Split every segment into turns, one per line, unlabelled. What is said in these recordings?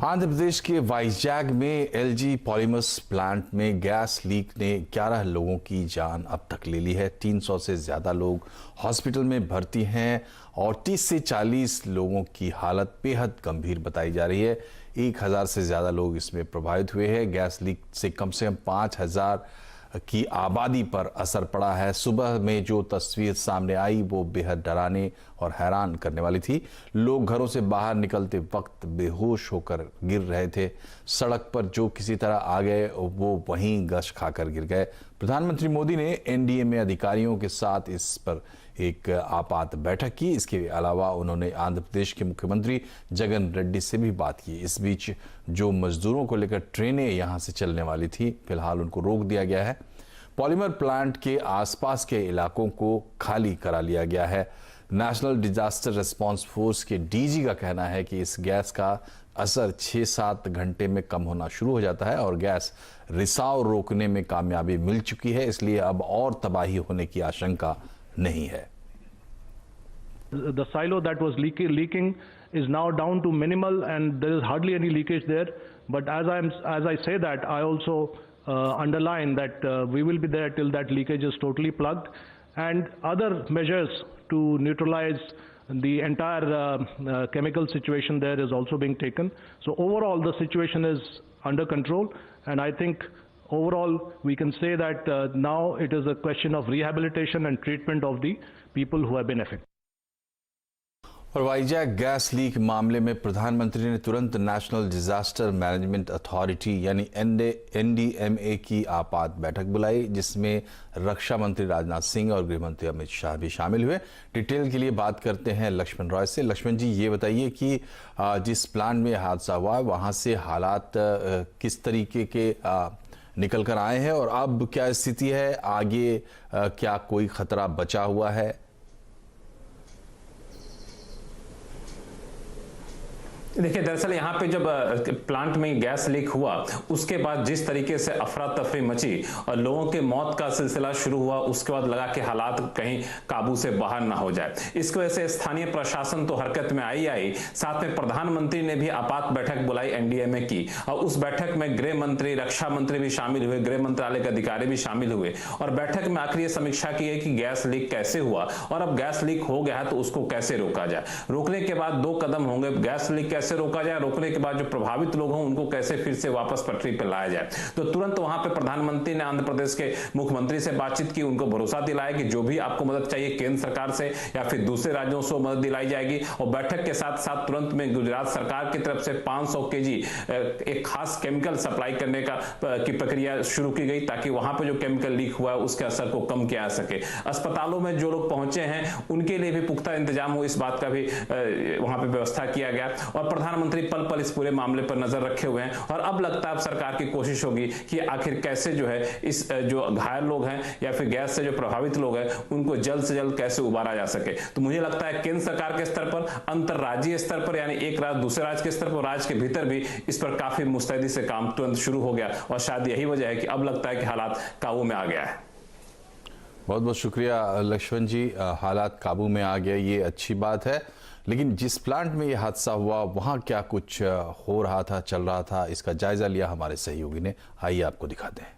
आंध्र प्रदेश के वाइजैग में LG polymers plant में गैस लीक ने 11 लोगों की जान अब तक ले ली है। 300 से ज्यादा लोग हॉस्पिटल में भर्ती हैं और 30 से 40 लोगों की हालत बेहद गंभीर बताई जा रही है। 1000 से ज्यादा लोग इसमें प्रभावित हुए हैं। गैस लीक से कम 5000 की आबादी पर असर पड़ा है। सुबह में जो तस्वीर सामने आई वो बेहद डराने और हैरान करने वाली थी। लोग घरों से बाहर निकलते वक्त बेहोश होकर गिर रहे थे। सड़क पर जो किसी तरह आ गए वो वहीं गश खाकर गिर गए। प्रधानमंत्री मोदी ने एनडीए में अधिकारियों के साथ इस पर एक आपात बैठक की। इसके अलावा उन्होंने आंध्र प्रदेश के मुख्यमंत्री जगन रेड्डी से भी बात की। इस बीच जो मजदूरों को लेकर ट्रेनें यहां से चलने वाली थी, फिलहाल उनको रोक दिया गया है। पॉलीमर प्लांट के आसपास के इलाकों को खाली करा लिया गया है। नेशनल डिजास्टर रिस्पांस फोर्स के डीजी का कहना है कि इस गैस का असर 6-7 घंटे में कम होना शुरू हो जाता है और गैस रिसाव रोकने में कामयाबी मिल चुकी है, इसलिए अब और तबाही होने की आशंका नहीं है।
The silo that was leaking is now down to minimal and there is hardly any leakage there. But as I say that, I also underline that we will be there till that leakage is totally plugged, and other measures to neutralize the entire chemical situation there is also being taken. So overall the situation is under control, and I think overall we can say that now it is a question of rehabilitation and treatment of the people who have been affected.
और Vizag gas leak मामले में प्रधानमंत्री ने तुरंत national disaster management authority यानी NDMA की आपात बैठक बुलाई, जिसमें रक्षा मंत्री राजनाथ सिंह और गृह मंत्री अमित शाह भी शामिल हुए। डिटेल के लिए बात करते हैं लक्ष्मण रॉय से। लक्ष्मण जी, ये बताइए कि जिस प्लांट में हादसा हुआ वहां से हालात किस तरीके के निकल कर आए हैं और अब क्या स्थिति है? आगे क्या कोई खतरा बचा हुआ है?
देखिए, दरअसल यहाँ पे जब प्लांट में गैस लीक हुआ उसके बाद जिस तरीके से अफरा तफरी मची और लोगों के मौत का सिलसिला शुरू हुआ, उसके बाद लगा कि हालात कहीं काबू से बाहर ना हो जाए। इसकी वजह से स्थानीय प्रशासन तो हरकत में आई, साथ में प्रधानमंत्री ने भी आपात बैठक बुलाई एनडीएमए की, और उस बैठक में गृह मंत्री, रक्षा मंत्री भी शामिल हुए, गृह मंत्रालय के अधिकारी भी शामिल हुए और बैठक में आखिर ये समीक्षा की है कि गैस लीक कैसे हुआ और अब गैस लीक हो गया है तो उसको कैसे रोका जाए। रोकने के बाद 2 कदम होंगे। गैस लीक कैसे रोका जाए, रोकने के बाद जो प्रभावित लोग हों उनको कैसे फिर से वापस पटरी पर लाया जाए। तो तुरंत वहां पे प्रधानमंत्री ने आंध्र प्रदेश के मुख्यमंत्री से बातचीत की, उनको भरोसा दिलाया कि जो भी आपको मदद चाहिए केंद्र सरकार से या फिर दूसरे राज्यों से मदद दिलाई जाएगी। और बैठक के साथ साथ तुरंत में गुजरात सरकार की तरफ से 500 केजी एक खास केमिकल सप्लाई करने की प्रक्रिया शुरू की गई, ताकि वहां पर जो केमिकल लीक हुआ है उसके असर को कम किया जा सके। अस्पतालों में जो लोग पहुंचे हैं उनके लिए भी पुख्ता इंतजाम हो, इस बात का भी वहां पर व्यवस्था किया गया। और प्रधानमंत्री पल पल इस पूरे मामले पर नजर रखे हुए हैं और अब लगता है अब सरकार की कोशिश होगी कि आखिर कैसे जो है इस जो घायल लोग हैं या फिर गैस से जो प्रभावित लोग हैं उनको जल्द से जल्द कैसे उबारा जा सके। तो मुझे लगता है केंद्र सरकार के स्तर पर, अंतरराज्यीय स्तर पर, यानी एक राज्य दूसरे राज्य के स्तर पर, राज्य के भीतर भी इस पर काफी मुस्तैदी से काम तुरंत शुरू हो गया और शायद यही वजह है कि अब लगता है कि हालात काबू में आ गया है।
बहुत बहुत शुक्रिया लक्ष्मण जी। हालात काबू में आ गया, ये अच्छी बात है, लेकिन जिस प्लांट में ये हादसा हुआ वहां क्या कुछ हो रहा था, चल रहा था, इसका जायजा लिया हमारे सहयोगी ने। आइए आपको दिखाते हैं।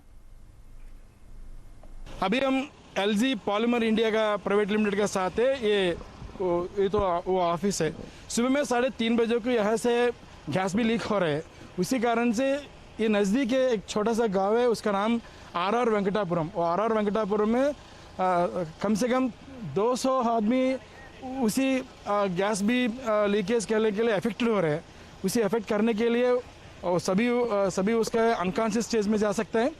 अभी हम एलजी पॉलीमर इंडिया का प्राइवेट लिमिटेड के साथ है। ये तो वो ऑफिस है। सुबह में 3:30 बजे को यहाँ से गैस भी लीक हो रहा है। उसी कारण से ये नज़दीक एक छोटा सा गांव है, उसका नाम आर वेंकटापुरम। और आर वेंकटापुरम में कम से कम 200 आदमी उसी गैस भी लीकेज करने के लिए अफेक्टेड हो रहे हैं। उसी अफेक्ट करने के लिए और सभी उसका अनकॉन्शियस स्टेज में जा सकते हैं।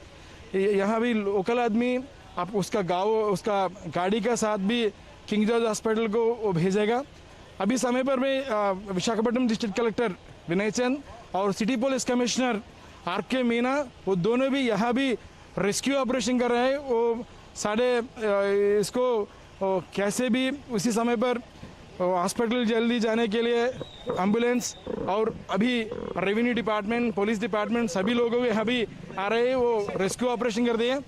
यहाँ भी लोकल आदमी आप उसका गाँव, उसका गाड़ी का साथ भी किंग जॉर्ज हॉस्पिटल को भेजेगा। अभी समय पर मैं विशाखापट्टनम डिस्ट्रिक्ट कलेक्टर विनय चंद और city police commissioner R K. Meena, वो दोनों भी यहाँ भी रेस्क्यू ऑपरेशन कर रहे हैं। वो साढ़े इसको कैसे भी उसी समय पर हॉस्पिटल जल्दी जाने के लिए एम्बुलेंस और अभी रेवेन्यू डिपार्टमेंट, पुलिस डिपार्टमेंट सभी लोगों के यहाँ भी आ रहे हैं। वो रेस्क्यू ऑपरेशन कर दिए।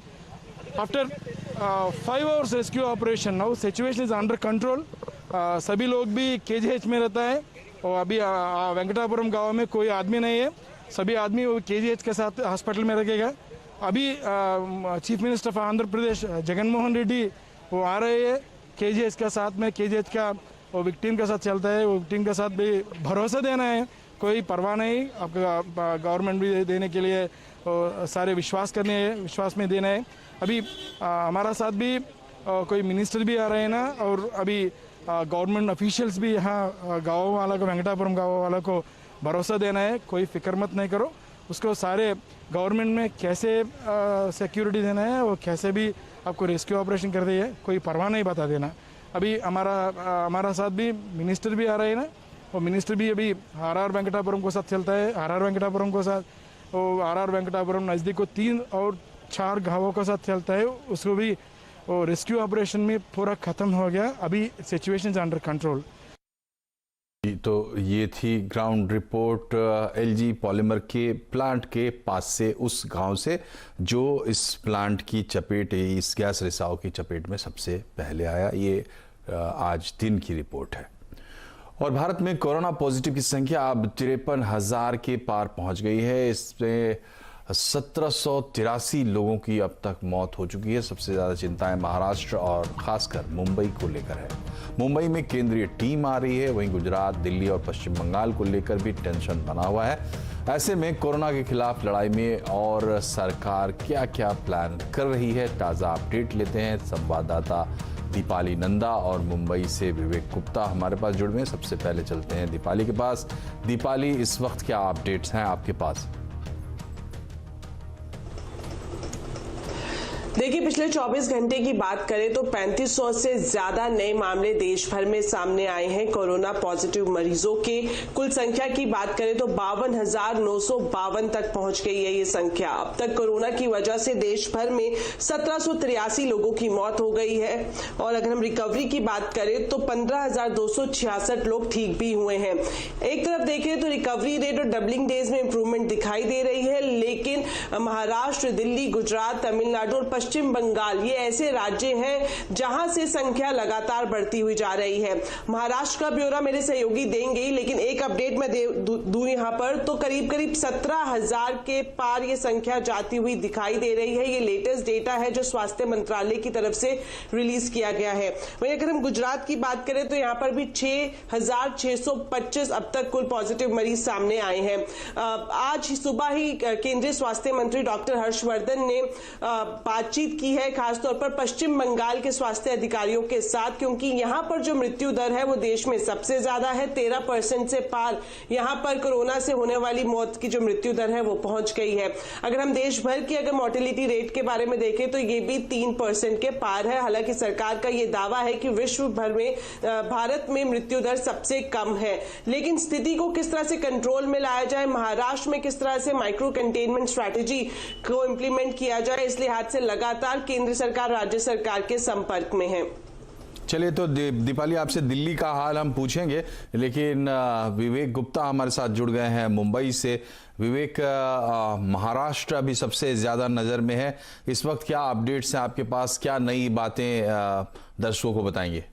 After 5 hours rescue operation now situation is under control. सभी लोग भी केजीएच में रहता है और अभी वेंकटापुरम गांव में कोई आदमी नहीं है, सभी आदमी वो KGH के साथ हॉस्पिटल में रखेगा। अभी chief minister of Andhra Pradesh Jaganmohan Reddy वो आ रहे हैं KGH के साथ में, KGH का वो विक्टिम के साथ चलता है, वो विक्टिम के साथ भी भरोसा देना है, कोई परवाह नहीं, आपका गवर्नमेंट भी देने के लिए सारे विश्वास करने हैं, विश्वास में देना है। अभी हमारा साथ भी कोई मिनिस्टर भी आ रहे हैं ना, और अभी गवर्नमेंट ऑफिशियल्स भी यहाँ गाँव वाला को, वेंकटापुरम गाँव वाला को भरोसा देना है, कोई फिक्र मत नहीं करो, उसको सारे गवर्नमेंट में कैसे सिक्योरिटी देना है और कैसे भी आपको रेस्क्यू ऑपरेशन कर दिए, कोई परवाह नहीं बता देना। अभी हमारा साथ भी मिनिस्टर भी आ रहे हैं ना, और मिनिस्टर भी अभी RR वेंकटापुरम को साथ चलता है, RR वेंकटापुरम को साथ, वो RR वेंकटापुरम नज़दीक को 3 और 4 गाँवों के साथ चलता है, उसको भी वो रेस्क्यू ऑपरेशन में पूरा ख़त्म हो गया, अभी सिचुएशन इज अंडर कंट्रोल।
तो ये थी ग्राउंड रिपोर्ट LG पॉलीमर के प्लांट के पास से, उस गांव से जो इस प्लांट की चपेट, इस गैस रिसाव की चपेट में सबसे पहले आया। ये आज दिन की रिपोर्ट है। और भारत में कोरोना पॉजिटिव की संख्या अब 53,000 के पार पहुंच गई है। इसमें 1783 लोगों की अब तक मौत हो चुकी है। सबसे ज़्यादा चिंताएं महाराष्ट्र और खासकर मुंबई को लेकर है। मुंबई में केंद्रीय टीम आ रही है, वहीं गुजरात, दिल्ली और पश्चिम बंगाल को लेकर भी टेंशन बना हुआ है। ऐसे में कोरोना के खिलाफ लड़ाई में और सरकार क्या क्या प्लान कर रही है, ताज़ा अपडेट लेते हैं। संवाददाता दीपाली नंदा और मुंबई से विवेक गुप्ता हमारे पास जुड़ गए। सबसे पहले चलते हैं दीपाली के पास। दीपाली, इस वक्त क्या अपडेट्स हैं आपके पास?
देखिए, पिछले 24 घंटे की बात करें तो 3500 से ज्यादा नए मामले देश भर में सामने आए हैं। कोरोना पॉजिटिव मरीजों के कुल संख्या की बात करें तो 52,952 तक पहुंच गई है ये संख्या। अब तक कोरोना की वजह से देश भर में 1783 लोगों की मौत हो गई है। और अगर हम रिकवरी की बात करें तो 15,266 लोग ठीक भी हुए हैं। एक तरफ देखें तो रिकवरी रेट और डबलिंग डेज में इंप्रूवमेंट दिखाई दे रही है, लेकिन महाराष्ट्र, दिल्ली, गुजरात, तमिलनाडु और पश्चिम बंगाल ये ऐसे राज्य हैं जहां से संख्या लगातार बढ़ती हुई जा रही है। महाराष्ट्र का ब्यौरा मेरे सहयोगी देंगे, लेकिन एक अपडेट मैं दूं यहां पर तो करीब 17,000 के पार ये संख्या जाती हुई दिखाई दे रही है। ये लेटेस्ट डेटा है जो स्वास्थ्य मंत्रालय की तरफ से रिलीज किया गया है। वहीं अगर हम गुजरात की बात करें तो यहां पर भी 6,625 अब तक कुल पॉजिटिव मरीज सामने आए हैं। आज सुबह ही केंद्रीय स्वास्थ्य मंत्री डॉक्टर हर्षवर्धन ने बातचीत की है, खासतौर पर पश्चिम बंगाल के स्वास्थ्य अधिकारियों के साथ, क्योंकि यहां पर जो मृत्यु दर है वो देश में सबसे ज्यादा है। 13% से पार यहां पर कोरोना से होने वाली मौत की जो मृत्यु दर है वो पहुंच गई है। अगर हम देश भर की अगर मोर्टेलिटी रेट के बारे में देखें तो ये भी 3% के पार है। हालांकि सरकार का ये दावा है कि विश्व भर में भारत में मृत्यु दर सबसे कम है, लेकिन स्थिति को किस तरह से कंट्रोल में लाया जाए, महाराष्ट्र में किस तरह से माइक्रो कंटेनमेंट स्ट्रैटेजी को इंप्लीमेंट किया जाए, इस लिहाज से लगातार केंद्र सरकार, राज्य सरकार के संपर्क में है।
चलिए, तो दीपाली आपसे दिल्ली का हाल हम पूछेंगे, लेकिन विवेक गुप्ता हमारे साथ जुड़ गए हैं मुंबई से। विवेक, महाराष्ट्र अभी सबसे ज्यादा नजर में है। इस वक्त क्या अपडेट्स हैं आपके पास, क्या नई बातें दर्शकों को बताएंगे?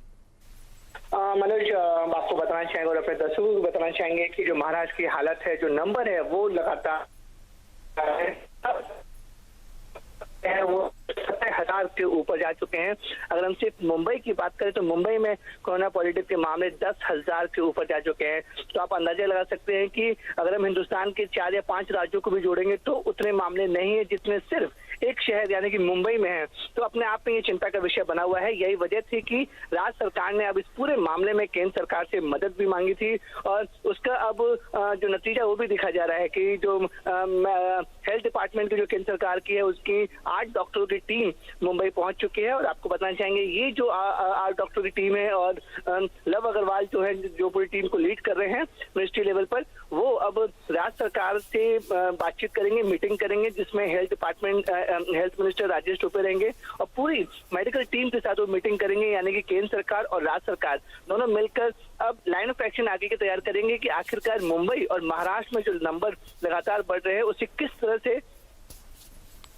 मनोज, आपको बताना चाहेंगे और अपने दर्शकों को बताना चाहेंगे कि जो महाराष्ट्र की हालत है, जो नंबर है वो लगातार वो 70,000 के ऊपर जा चुके हैं। अगर हम सिर्फ मुंबई की बात करें तो मुंबई में कोरोना पॉजिटिव के मामले 10,000 के ऊपर जा चुके हैं। तो आप अंदाजा लगा सकते हैं कि अगर हम हिंदुस्तान के 4 या 5 राज्यों को भी जोड़ेंगे तो उतने मामले नहीं है जितने सिर्फ एक शहर यानी कि मुंबई में है। तो अपने आप में ये चिंता का विषय बना हुआ है। यही वजह थी कि राज्य सरकार ने अब इस पूरे मामले में केंद्र सरकार से मदद भी मांगी थी, और उसका अब जो नतीजा वो भी दिखा जा रहा है कि जो हेल्थ डिपार्टमेंट की जो केंद्र सरकार की है उसकी 8 डॉक्टरों की टीम मुंबई पहुंच चुकी है। और आपको बताना चाहेंगे ये जो 8 डॉक्टरों की टीम है और लव अग्रवाल जो है जो पूरी टीम को लीड कर रहे हैं मिनिस्ट्री लेवल पर, वो अब राज्य सरकार से बातचीत करेंगे, मीटिंग करेंगे, जिसमें health department health minister Rajesh Tope रहेंगे और पूरी मेडिकल टीम के साथ वो मीटिंग करेंगे। यानी कि केंद्र सरकार और राज्य सरकार दोनों मिलकर अब लाइन ऑफ एक्शन आगे के तैयार करेंगे कि आखिरकार मुंबई और महाराष्ट्र में जो नंबर लगातार बढ़ रहे हैं उसे किस तरह से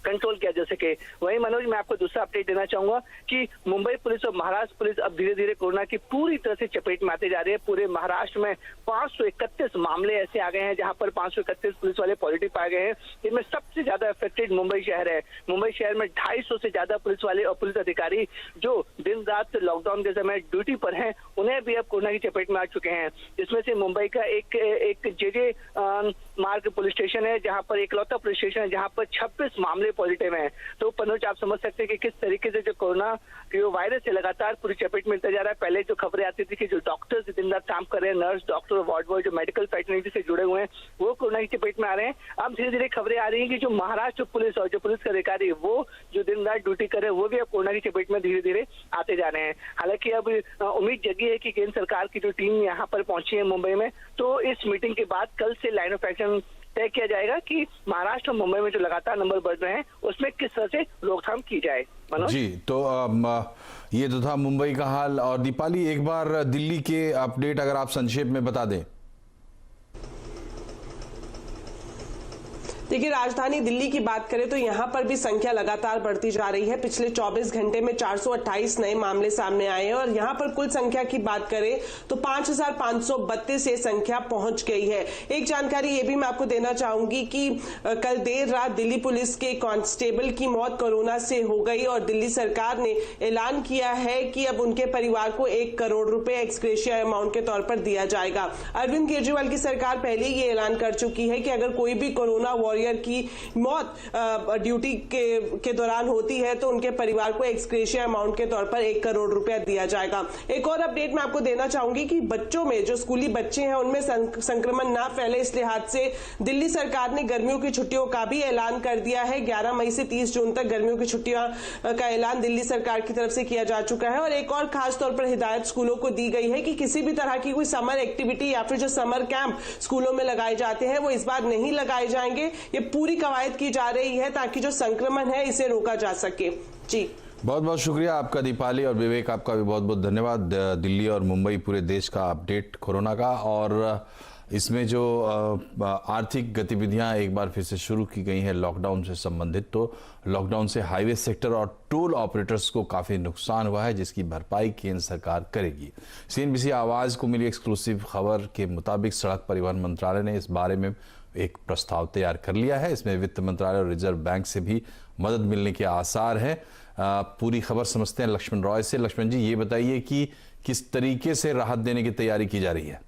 कंट्रोल किया जा सके। वहीं मनोज, मैं आपको दूसरा अपडेट देना चाहूंगा कि मुंबई पुलिस और महाराष्ट्र पुलिस अब धीरे धीरे कोरोना की पूरी तरह से चपेट में आते जा रही है। पूरे महाराष्ट्र में 531 मामले ऐसे आ गए हैं जहां पर 531 पुलिस वाले पॉजिटिव पाए गए हैं। इनमें सबसे ज्यादा अफेक्टेड मुंबई शहर है। मुंबई शहर में 250 से ज्यादा पुलिस वाले और पुलिस अधिकारी जो दिन रात लॉकडाउन के समय ड्यूटी पर हैं, उन्हें भी अब कोरोना की चपेट में आ चुके हैं। इसमें से मुंबई का एक जेजे मार्ग पुलिस स्टेशन है जहां पर इकलौता पुलिस स्टेशन है जहां पर 26 मामले पॉजिटिव हैं। तो मनोज, आप समझ सकते हैं कि किस तरीके से जो कोरोना जो वायरस है लगातार पूरी चपेट में जा रहा है। पहले जो खबरें आती थी कि जो डॉक्टर्स दिन रात काम कर रहे हैं, नर्स, डॉक्टर, वार्ड बॉय जो मेडिकल फैटर्निटी से जुड़े हुए हैं, वो कोरोना की चपेट में आ रहे हैं। अब धीरे धीरे खबरें आ रही हैं कि जो महाराष्ट्र पुलिस और जो पुलिस के अधिकारी वो जो दिन रात ड्यूटी कर रहे हैं, वो भी अब कोरोना की चपेट में धीरे धीरे आते जा रहे हैं। हालांकि अब उम्मीद जगी है कि केंद्र सरकार की जो टीम यहाँ पर पहुंची है मुंबई में, तो इस मीटिंग के बाद कल से लाइन ऑफ एक्शन तय किया जाएगा कि महाराष्ट्र और मुंबई में जो लगातार नंबर बढ़ रहे हैं उसमें किस तरह से रोकथाम की जाए। मनोज
जी, तो ये तो था मुंबई का हाल। और दीपाली, एक बार दिल्ली के अपडेट अगर आप संक्षेप में बता दें।
देखिए, राजधानी दिल्ली की बात करें तो यहां पर भी संख्या लगातार बढ़ती जा रही है। पिछले 24 घंटे में 428 नए मामले सामने आए हैं और यहां पर कुल संख्या की बात करें तो 5532 ये संख्या पहुंच गई है। एक जानकारी ये भी मैं आपको देना चाहूंगी कि कल देर रात दिल्ली पुलिस के कांस्टेबल की मौत कोरोना से हो गई और दिल्ली सरकार ने ऐलान किया है कि अब उनके परिवार को 1 करोड़ रुपए एक्सग्रेशिया अमाउंट के तौर पर दिया जाएगा। अरविंद केजरीवाल की सरकार पहले ये ऐलान कर चुकी है कि अगर कोई भी कोरोना वॉरियर की मौत ड्यूटी के दौरान होती है तो उनके परिवार को एक्सग्रेशिया अमाउंट के तौर पर 1 करोड़ रुपया दिया जाएगा। एक और अपडेट मैं आपको देना चाहूंगी कि बच्चों में जो स्कूली बच्चे हैं उनमें संक्रमण ना फैले, इस लिहाज से दिल्ली सरकार ने गर्मियों की छुट्टियों का भी ऐलान कर दिया है। 11 मई से 30 जून तक गर्मियों की छुट्टियां का ऐलान दिल्ली सरकार की तरफ से किया जा चुका है। और एक और खास तौर पर हिदायत स्कूलों को दी गई है कि किसी भी तरह की कोई समर एक्टिविटी या फिर जो समर कैंप स्कूलों में लगाए जाते हैं वो इस बार नहीं लगाए जाएंगे। ये पूरी कवायद की जा रही है ताकि जो संक्रमण है इसे रोका जा सके। जी,
बहुत बहुत शुक्रिया आपका दीपाली, और विवेक आपका भी बहुत बहुत धन्यवाद। दिल्ली और मुंबई पूरे देश का अपडेट कोरोना का, और इसमें जो आर्थिक गतिविधियां एक बार फिर से शुरू की गई हैं लॉकडाउन से संबंधित, तो लॉकडाउन से हाईवे सेक्टर और टोल ऑपरेटर्स को काफ़ी नुकसान हुआ है जिसकी भरपाई केंद्र सरकार करेगी। सीएनबीसी आवाज़ को मिली एक्सक्लूसिव खबर के मुताबिक सड़क परिवहन मंत्रालय ने इस बारे में एक प्रस्ताव तैयार कर लिया है। इसमें वित्त मंत्रालय और रिजर्व बैंक से भी मदद मिलने के आसार हैं। पूरी खबर समझते हैं लक्ष्मण रॉय से। लक्ष्मण जी, ये बताइए कि किस तरीके से राहत देने की तैयारी की जा रही है।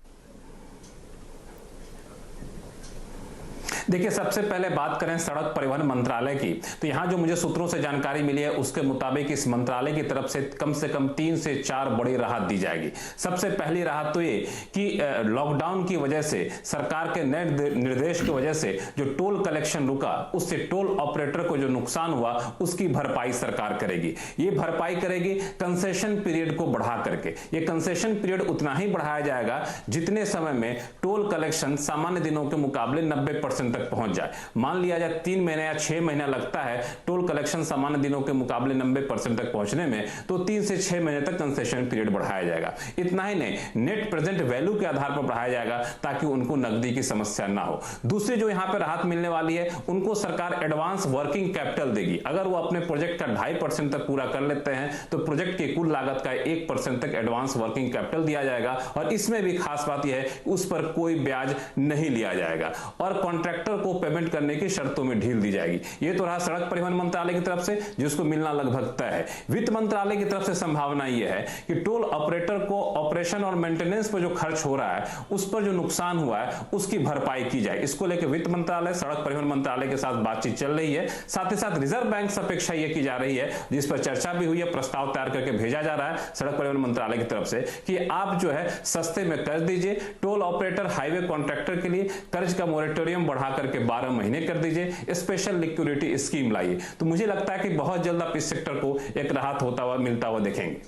देखिए, सबसे पहले बात करें सड़क परिवहन मंत्रालय की, तो यहां जो मुझे सूत्रों से जानकारी मिली है उसके मुताबिक इस मंत्रालय की तरफ से कम 3 से 4 बड़ी राहत दी जाएगी। सबसे पहली राहत तो ये कि लॉकडाउन की वजह से, सरकार के नए निर्देश की वजह से जो टोल कलेक्शन रुका, उससे टोल ऑपरेटर को जो नुकसान हुआ उसकी भरपाई सरकार करेगी। ये भरपाई करेगी कंसेशन पीरियड को बढ़ा करके। ये कंसेशन पीरियड उतना ही बढ़ाया जाएगा जितने समय में टोल कलेक्शन सामान्य दिनों के मुकाबले 90% पहुंच जाए। मान लिया जाए 3 महीने या 6 महीना लगता है टोल कलेक्शन सामान्य दिनों के मुकाबले 90% तक पहुंचने में, तो 3 से 6 महीने तक कंसेशन पीरियड बढ़ाया जाएगा। इतना ही नहीं, नेट प्रेजेंट वैल्यू के आधार पर बढ़ाया जाएगा ताकि उनको नकदी की समस्या ना हो। दूसरी जो यहां पर राहत मिलने वाली है, उनको सरकार एडवांस वर्किंग कैपिटल देगी। अगर वो अपने प्रोजेक्ट का 2.5% तक पूरा कर लेते हैं तो प्रोजेक्ट की कुल लागत का 1% तक एडवांस वर्किंग कैपिटल दिया जाएगा। और इसमें भी खास बात यह है उस पर कोई ब्याज नहीं लिया जाएगा और कॉन्ट्रैक्टर को पेमेंट करने की शर्तों में ढील दी जाएगी। ये तो रहा सड़क परिवहन मंत्रालय की तरफ से, जिसको मिलना लगभग तय है। वित्त मंत्रालय की तरफ से संभावना यह है कि टोल ऑपरेटर को ऑपरेशन और मेंटेनेंस पर जो खर्च हो रहा है, उस पर जो नुकसान हुआ है उसकी भरपाई की जाए। इसको लेकर वित्त मंत्रालय, सड़क परिवहन मंत्रालय के साथ बातचीत चल रही है। साथ ही साथ रिजर्व बैंक से अपेक्षा यह की जा रही है, जिस पर चर्चा भी हुई है, प्रस्ताव तैयार करके भेजा जा रहा है सड़क परिवहन मंत्रालय की तरफ से, कि आप जो है सस्ते में कर्ज दीजिए। टोल ऑपरेटर, हाईवे कॉन्ट्रैक्टर के लिए कर्ज का मोरेटोरियम बढ़ा करके 12 महीने कर दीजिए। स्पेशल लिक्विडिटी स्कीम लाइए। तो मुझे लगता है कि बहुत जल्द आप इस सेक्टर को एक राहत होता हुआ, मिलता हुआ देखेंगे।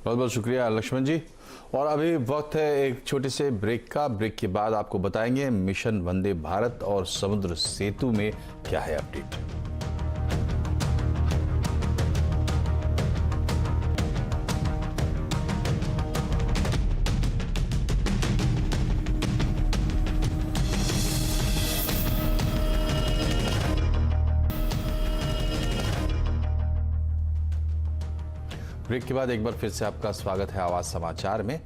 बहुत बहुत शुक्रिया लक्ष्मण जी। और अभी वक्त है एक छोटे से ब्रेक का। ब्रेक के बाद आपको बताएंगे मिशन वंदे भारत और समुद्र सेतु में क्या है अपडेट। ब्रेक के बाद एक बार फिर से आपका स्वागत है आवाज समाचार में।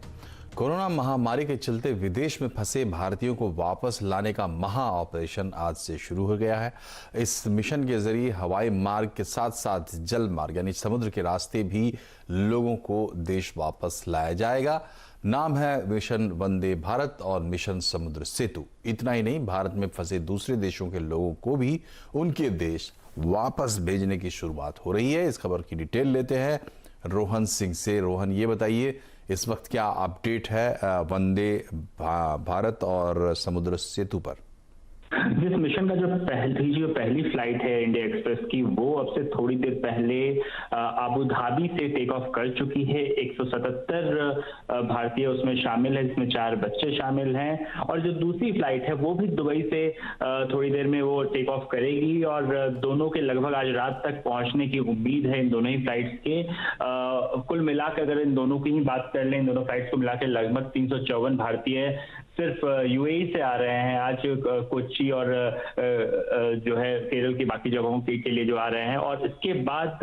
कोरोना महामारी के चलते विदेश में फंसे भारतीयों को वापस लाने का महा ऑपरेशन आज से शुरू हो गया है। इस मिशन के जरिए हवाई मार्ग के साथ साथ जल मार्ग यानी समुद्र के रास्ते भी लोगों को देश वापस लाया जाएगा। नाम है मिशन वंदे भारत और मिशन समुद्र सेतु। इतना ही नहीं, भारत में फंसे दूसरे देशों के लोगों को भी उनके देश वापस भेजने की शुरुआत हो रही है। इस खबर की डिटेल लेते हैं रोहन सिंह से। रोहन, ये बताइए इस वक्त क्या अपडेट है वंदे भारत और समुद्र सेतु पर?
जिस मिशन का जो पहली फ्लाइट है इंडिया एक्सप्रेस की, वो अब से थोड़ी देर पहले अबू धाबी से टेक ऑफ कर चुकी है। 177 भारतीय उसमें शामिल है, जिसमें 4 बच्चे शामिल हैं। और जो दूसरी फ्लाइट है वो भी दुबई से थोड़ी देर में वो टेक ऑफ करेगी और दोनों के लगभग आज रात तक पहुंचने की उम्मीद है इन दोनों ही फ्लाइट्स के। कुल मिलाकर अगर इन दोनों की ही बात कर लें, इन दोनों फ्लाइट्स को मिलाकर लगभग 354 भारतीय सिर्फ यूएई से आ रहे हैं। आज कोच्चि और जो है केरल की बाकी जगहों के लिए जो आ रहे हैं, और इसके बाद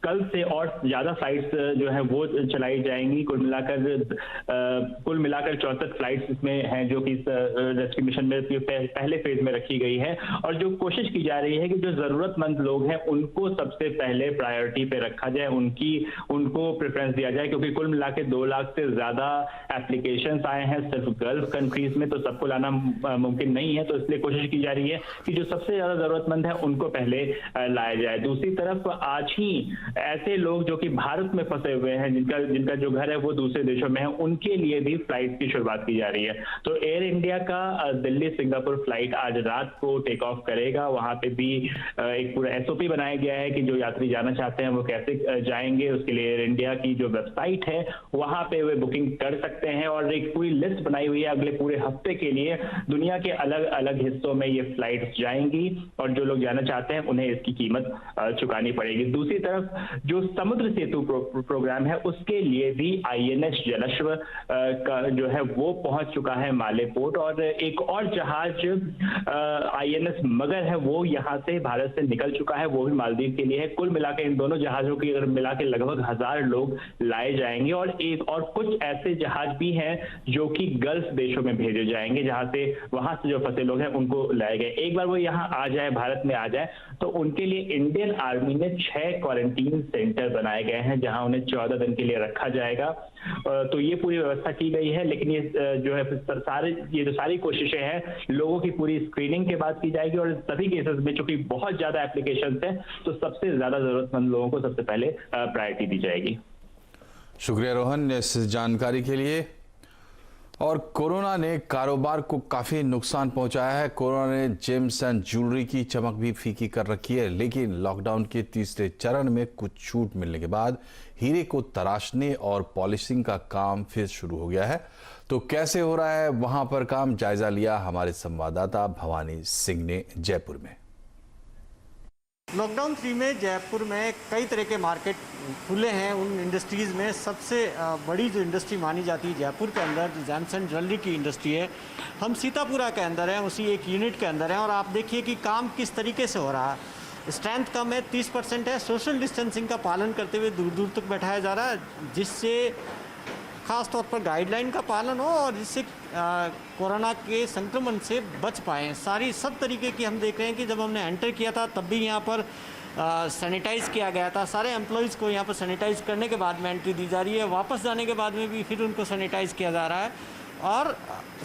कल से और ज्यादा फ्लाइट्स जो है वो चलाई जाएंगी। कुल मिलाकर 64 फ्लाइट्स इसमें हैं जो कि इस रेस्क्यू मिशन में पहले फेज में रखी गई है। और जो कोशिश की जा रही है कि जो जरूरतमंद लोग हैं उनको सबसे पहले प्रायोरिटी पे रखा जाए, उनको प्रेफरेंस दिया जाए, क्योंकि कुल मिलाकर 2 लाख से ज्यादा एप्लीकेशंस आए हैं सिर्फ गल्फ कंट्रीज में, तो सबको लाना मुमकिन नहीं है। तो इसलिए कोशिश की जा रही है कि जो सबसे ज्यादा जरूरतमंद है उनको पहले लाया जाए। दूसरी तरफ आज ही ऐसे लोग जो कि भारत में फंसे हुए हैं, जिनका जो घर है वो दूसरे देशों में है, उनके लिए भी फ्लाइट की शुरुआत की जा रही है। तो एयर इंडिया का दिल्ली सिंगापुर फ्लाइट आज रात को टेक ऑफ करेगा। वहां पे भी एक पूरा एसओपी बनाया गया है कि जो यात्री जाना चाहते हैं वो कैसे जाएंगे। उसके लिए एयर इंडिया की जो वेबसाइट है वहां पे वे बुकिंग कर सकते हैं, और एक पूरी लिस्ट बनाई हुई है अगले पूरे हफ्ते के लिए। दुनिया के अलग अलग हिस्सों में ये फ्लाइट्स जाएंगी और जो लोग जाना चाहते हैं उन्हें इसकी कीमत चुकानी पड़ेगी। दूसरी तरफ जो समुद्र सेतु प्रोग्राम है उसके लिए भी आईएनएस जलश्व का जो है वो पहुंच चुका है माले पोर्ट, और एक और जहाज आईएनएस मगर है वो यहां से भारत से निकल चुका है, वो भी मालदीव के लिए है। कुल मिलाकर इन दोनों जहाजों की अगर मिलाकर लगभग 1000 लोग लाए जाएंगे, और कुछ ऐसे जहाज भी हैं जो कि गल्फ देशों में भेजे जाएंगे, वहां से जो फंसे लोग हैं उनको लाए गए। एक बार वो यहाँ आ जाए, भारत में आ जाए, तो उनके लिए इंडियन आर्मी ने 6 क्वारंटीन सेंटर बनाए गए हैं जहां उन्हें 14 दिन के लिए रखा जाएगा। तो ये पूरी व्यवस्था की गई है, लेकिन ये जो है जो सारी कोशिशें हैं लोगों की पूरी स्क्रीनिंग के बाद की जाएगी। और सभी केसेस में चूंकि बहुत ज्यादा एप्लीकेशन है तो सबसे ज्यादा जरूरतमंद लोगों को सबसे पहले प्रायोरिटी दी जाएगी।
शुक्रिया रोहन इस जानकारी के लिए। और कोरोना ने कारोबार को काफी नुकसान पहुंचाया है। कोरोना ने जेम्स एंड ज्वेलरी की चमक भी फीकी कर रखी है, लेकिन लॉकडाउन के तीसरे चरण में कुछ छूट मिलने के बाद हीरे को तराशने और पॉलिशिंग का काम फिर शुरू हो गया है। तो कैसे हो रहा है वहां पर काम, जायजा लिया हमारे संवाददाता भवानी सिंह ने जयपुर में।
लॉकडाउन 3 में जयपुर में कई तरह के मार्केट खुले हैं। उन इंडस्ट्रीज़ में सबसे बड़ी जो इंडस्ट्री मानी जाती है जयपुर के अंदर, जो जेम्स एंड ज्वेलरी की इंडस्ट्री है, हम सीतापुरा के अंदर हैं, उसी एक यूनिट के अंदर हैं। और आप देखिए कि काम किस तरीके से हो रहा है। स्ट्रेंथ कम है, 30% है। सोशल डिस्टेंसिंग का पालन करते हुए दूर दूर तक बैठाया जा रहा है, जिससे ख़ास तौर पर गाइडलाइन का पालन हो और जिससे कोरोना के संक्रमण से बच पाएँ। सब तरीके की हम देख रहे हैं कि जब हमने एंटर किया था तब भी यहाँ पर सैनिटाइज़ किया गया था। सारे एम्प्लॉयज़ को यहाँ पर सैनिटाइज़ करने के बाद में एंट्री दी जा रही है। वापस जाने के बाद में भी फिर उनको सैनिटाइज़ किया जा रहा है और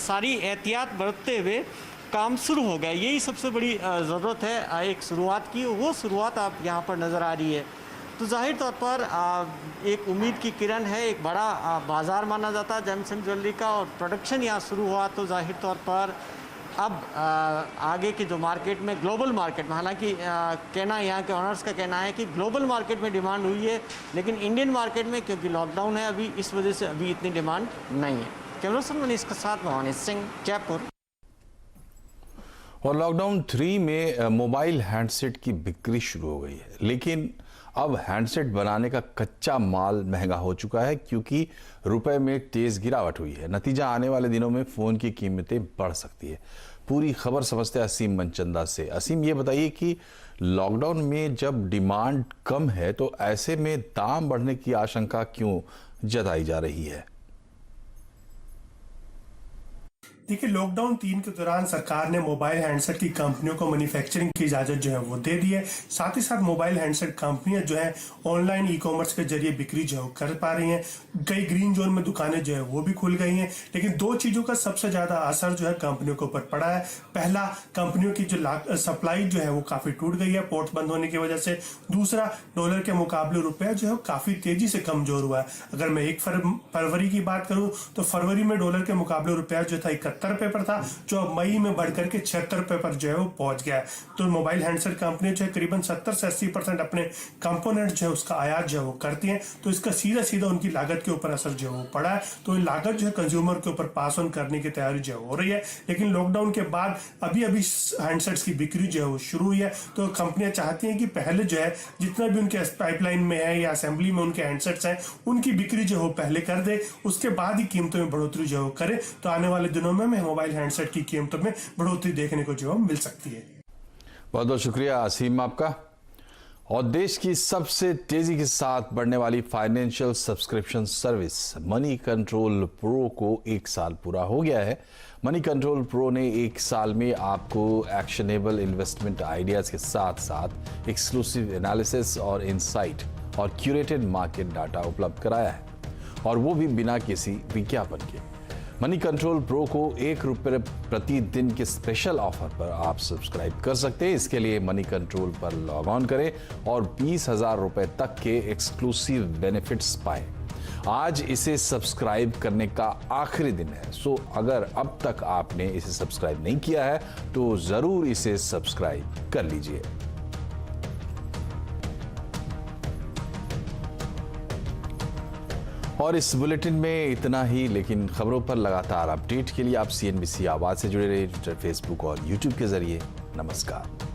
सारी एहतियात बरतते हुए काम शुरू हो गया। यही सबसे बड़ी ज़रूरत है एक शुरुआत की, वो शुरुआत आप यहाँ पर नज़र आ रही है। तो जाहिर तौर पर एक उम्मीद की किरण है। एक बड़ा बाज़ार माना जाता है जेम्स एंड ज्वेलरी का, और प्रोडक्शन यहाँ शुरू हुआ तो जाहिर तौर पर अब आगे की जो मार्केट में, ग्लोबल मार्केट में, हालांकि कहना यहाँ के ऑनर्स का कहना है कि ग्लोबल मार्केट में डिमांड हुई है, लेकिन इंडियन मार्केट में क्योंकि लॉकडाउन है अभी, इस वजह से अभी इतनी डिमांड नहीं है। कैमरा पर्सन मनीष के साथ भवानी सिंह, जयपुर।
और लॉकडाउन 3 में मोबाइल हैंडसेट की बिक्री शुरू हो गई है, लेकिन अब हैंडसेट बनाने का कच्चा माल महंगा हो चुका है क्योंकि रुपए में तेज गिरावट हुई है। नतीजा आने वाले दिनों में फोन की कीमतें बढ़ सकती है। पूरी खबर समझते हैं असीम मनचंदा से। असीम, ये बताइए कि लॉकडाउन में जब डिमांड कम है तो ऐसे में दाम बढ़ने की आशंका क्यों जताई जा रही है?
देखिए, लॉकडाउन 3 के दौरान सरकार ने मोबाइल हैंडसेट की कंपनियों को मैन्युफैक्चरिंग की इजाजत जो है वो दे दी है। साथ ही साथ मोबाइल हैंडसेट कंपनियां जो है ऑनलाइन ई कॉमर्स के जरिए बिक्री जो कर पा रही हैं। कई ग्रीन जोन में दुकानें जो है वो भी खुल गई हैं। लेकिन दो चीजों का सबसे ज्यादा असर जो है कंपनियों के ऊपर पड़ा है। पहला, कंपनियों की जो सप्लाई जो है वो काफी टूट गई है पोर्ट्स बंद होने की वजह से। दूसरा, डॉलर के मुकाबले रुपया जो है काफी तेजी से कमजोर हुआ है। अगर मैं 1 फरवरी की बात करूं तो फरवरी में डॉलर के मुकाबले रुपया जो था 71 रुपए पर था, जो अब मई में बढ़कर के 76 रुपए पर जो है वो पहुंच गया है। तो मोबाइल हैंडसेट कंपनी जो है करीबन 70 से 80% अपने कंपोनेंट जो है उसका आयात जो है वो करती हैं। तो इसका सीधा सीधा उनकी लागत के ऊपर असर जो है वो पड़ा है। तो ये लागत जो है कंज्यूमर के ऊपर पास ऑन करने की तैयारी जो हो रही है। लेकिन लॉकडाउन के बाद अभी हैंडसेट्स की बिक्री जो है वो शुरू हुई है। तो कंपनियां चाहती हैं कि पहले जो है जितना भी उनके पाइपलाइन में है या असेंबली में उनके हैंडसेट्स हैं उनकी बिक्री जो है वो पहले कर दे, उसके बाद ही कीमतों में बढ़ोतरी जो है वो करे। तो आने वाले दिनों में मोबाइल हैंडसेट की कीमतों में बढ़ोतरी देखने को जो मिल सकती है।
बहुत बहुत शुक्रिया असीम आपका। और देश की सबसे तेजी के साथ बढ़ने वाली financial subscription service money control pro को 1 साल पूरा हो गया है। मनी कंट्रोल प्रो ने 1 साल में आपको एक्शनेबल इन्वेस्टमेंट आइडियाज के साथ साथ एक्सक्लूसिव एनालिसिस और इनसाइट और क्यूरेटेड मार्केट डाटा उपलब्ध कराया है, और वो भी बिना किसी विज्ञापन के। मनी कंट्रोल प्रो को ₹1 प्रति दिन के स्पेशल ऑफर पर आप सब्सक्राइब कर सकते हैं। इसके लिए मनी कंट्रोल पर लॉग ऑन करें और ₹20,000 तक के एक्सक्लूसिव बेनिफिट्स पाएं। आज इसे सब्सक्राइब करने का आखिरी दिन है, सो अगर अब तक आपने इसे सब्सक्राइब नहीं किया है तो जरूर इसे सब्सक्राइब कर लीजिए। और इस बुलेटिन में इतना ही, लेकिन खबरों पर लगातार अपडेट के लिए आप CNBC आवाज से जुड़े रहिए, ट्विटर, फेसबुक और यूट्यूब के जरिए। नमस्कार।